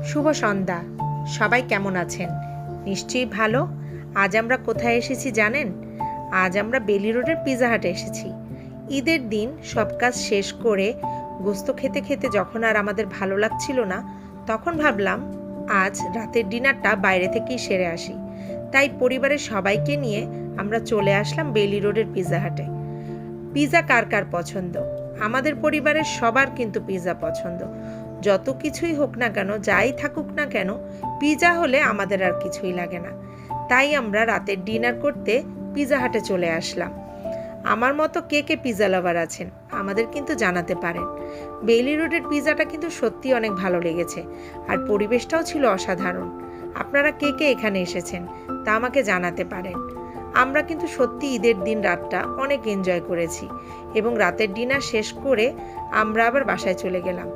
শুভ সন্ধ্যা। সবাই কেমন আছেন? নিশ্চয়ই ভালো। আজ আমরা কোথায় এসেছি জানেন? আজ আমরা বেলি রোডের পিৎজা হাটে এসেছি। ঈদের দিন সব কাজ শেষ করে গোস্ত খেতে খেতে যখন আর আমাদের ভালো লাগছিল না, তখন ভাবলাম আজ রাতের ডিনারটা বাইরে থেকেই সেরে আসি। তাই পরিবারের সবাইকে নিয়ে আমরা চলে আসলাম বেলি রোডের পিৎজা হাটে। পিৎজা কার কার পছন্দ? আমাদের পরিবারের সবার কিন্তু পিৎজা পছন্দ। যত কিছুই হোক না কেন, যাই থাকুক না কেন, পিৎজা হলে আমাদের আর কিছুই লাগে না। তাই আমরা রাতের ডিনার করতে পিৎজা হাটে চলে আসলাম। আমার মতো কে কে পিৎজা লাভার আছেন আমাদের কিন্তু জানাতে পারেন। বেইলি রোডের পিৎজাটা কিন্তু সত্যি অনেক ভালো লেগেছে, আর পরিবেশটাও ছিল অসাধারণ। আপনারা কে কে এখানে এসেছেন তা আমাকে জানাতে পারেন। আমরা কিন্তু সত্যি ঈদের দিন রাতটা অনেক এনজয় করেছি, এবং রাতের ডিনার শেষ করে আমরা আবার বাসায় চলে গেলাম।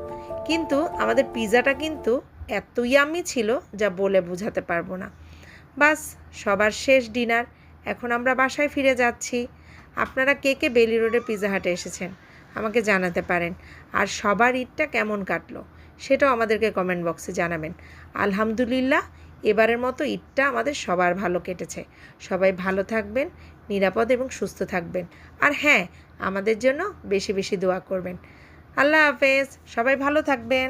কিন্তু আমাদের পিৎজাটা কিন্তু এত ইয়াম্মি ছিল যা বলে বোঝাতে পারবো না। বাস, সবার শেষ ডিনার, এখন আমরা বাসায় ফিরে যাচ্ছি। আপনারা কে কে বেলি রোডে পিৎজা হাটে এসেছেন আমাকে জানাতে পারেন। আর সবার ঈদটা কেমন কাটলো সেটাও আমাদেরকে কমেন্ট বক্সে জানাবেন। আলহামদুলিল্লাহ, এবারের মতো ঈদটা আমাদের সবার ভালো কেটেছে। সবাই ভালো থাকবেন, নিরাপদ এবং সুস্থ থাকবেন। আর হ্যাঁ, আমাদের জন্য বেশি বেশি দোয়া করবেন। আল্লাহ হাফেজ, সবাই ভালো থাকবেন।